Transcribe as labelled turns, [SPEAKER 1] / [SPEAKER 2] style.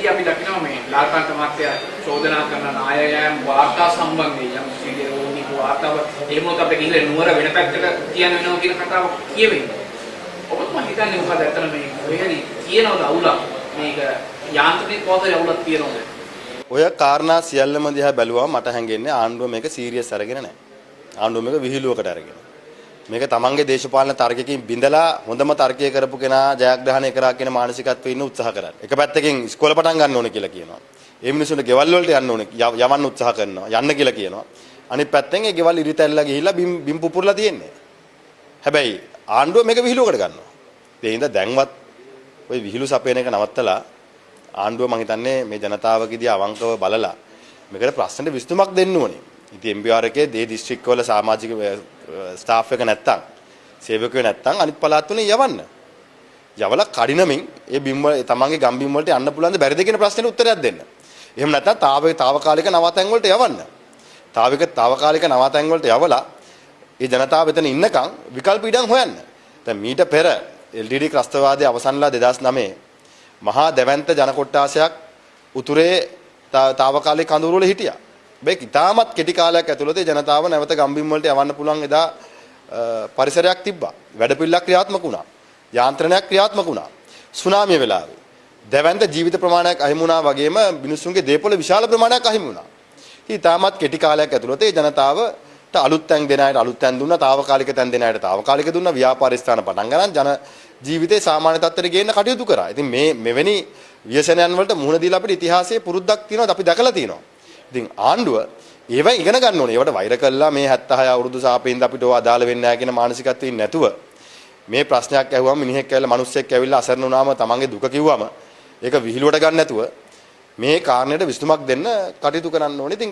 [SPEAKER 1] ඊයේ අපි දකිනවා මේ ලාල්කාන්ත මහත්තයා චෝදනා කරන නායකයන් වාර්තා සම්බන්ධයෙන් යම් සිදුවීමක් වාර්තාව එහෙම උත් අපේ ගිහින් නුවර වෙන පැත්තක තියන වෙනවා කියන කතාව කියවෙන්නේ. ඔබත් මම හිතන්නේ මොකද ඇත්තට මේ ඔයහරි කියනවද අවුලක් මේක යාන්ත්‍රික පොතේ අවුලක් තියෙනවද?
[SPEAKER 2] ඔය කාරණා සියල්ලම දිහා බැලුවම මට හැඟෙන්නේ ආණ්ඩුව මේක සීරියස් අරගෙන නැහැ. ආණ්ඩුව මේක විහිළුවකට අරගෙන. මේක තමන්ගේ දේශපාලන තර්කයකින් බිඳලා හොඳම තර්කය කරපු කෙනා ජයග්‍රහණය කරා කියන මානසිකත්වයේ ඉන්න උත්සාහ කරන්නේ. එක පැත්තකින් ඉස්කෝල පටන් ගන්න ඕනේ කියලා කියනවා. ඒ මිනිස්සුන්ට ගෙවල් වලට යන්න ඕනේ යවන්න උත්සාහ කරනවා. යන්න කියලා කියනවා. අනිත් පැත්තෙන් ඒ ගෙවල් ඉරිතැල්ලා ගිහිල්ලා බිම් පුපුරලා තියෙන්නේ. හැබැයි ආණ්ඩුව මේක විහිළුවකට ගන්නවා. ඒ හින්දා දැන්වත් ওই විහිළු සපයන එක නවත්තලා ආණ්ඩුව මං හිතන්නේ මේ ජනතාවකදී අවංකව බලලා මේකට ප්‍රශ්නෙට විසඳුමක් දෙන්න ඕනේ. ඉතින් MBR එකේ දේ දිස්ත්‍රික්ක වල සමාජික ස්ටාෆ් එක නැත්තම් සේවකයෝ නැත්තම් අනිත් පළාත් වලින් යවන්න. යවලා කඩිනමින් ඒ බිම් වල තමන්ගේ ගම් බිම් වලට යන්න පුළුවන්ද බැරිද කියන ප්‍රශ්නෙට උත්තරයක් දෙන්න. එහෙම නැත්නම් తాවකාලික නවාතැන් වලට යවන්න. తాවකාලික නවාතැන් වලට යවලා ඒ ජනතාව එතන ඉන්නකම් විකල්ප ඉඩම් හොයන්න. දැන් මීට පෙර LTT ක්‍රස්තවාදයේ අවසන්ලා 2009 මහා දැවැන්ත ජන කොට්ටාසයක් උතුරේ తాවකාලික කඳවුරු වල හිටියා. මේක ඉතාමත් කෙටි කාලයක් ඇතුළත ජනතාව නැවත ගම්බිම් වලට යවන්න පුළුවන් එදා පරිසරයක් තිබ්බා. වැඩපිළිවෙලක් ක්‍රියාත්මක වුණා. යාන්ත්‍රණයක් ක්‍රියාත්මක වුණා. සුනාමිය වෙලාවේ දැවැන්ත ජීවිත ප්‍රමාණයක් අහිමි වුණා වගේම මිනිස්සුන්ගේ දේපොළ විශාල ප්‍රමාණයක් අහිමි වුණා. ඉතින් ඉතාමත් කෙටි කාලයක් ඇතුළත ඒ ජනතාවට අලුත් තැන් දෙන අයට අලුත් තැන් දුන්නා. తాවකාලික තැන් දෙන අයට తాවකාලික දුන්නා. ව්‍යාපාර ස්ථාන පටන් ගන්න ජන ජීවිතේ සාමාන්‍ය තත්ත්වයට ගේන්න කටයුතු කරා. ඉතින් මෙවැනි ව්‍යසනයන් වලට මුහුණ දීලා අපිට ඉතිහාසයේ පුරුද්දක් තියෙනවා අපි දැකලා තියෙනවා. ඉතින් ආණ්ඩුව ඒවෙන් ඉගෙන ගන්න ඕනේ. ඒවට වෛර කළා මේ 76 අවුරුදු සාපේින්ද අපිට ඕවා අදාළ වෙන්නේ නැහැ කියන මානසිකත්වයෙන් නැතුව මේ ප්‍රශ්නයක් ඇහුවම මිනිහෙක් ඇවිල්ලා මිනිස්සෙක් ඇවිල්ලා අසරණ වුණාම තමන්ගේ දුක කිව්වම ඒක විහිළුවට ගන්න නැතුව මේ කාරණේට විසඳුමක් දෙන්න කටයුතු කරන්න ඕනේ. ඉතින්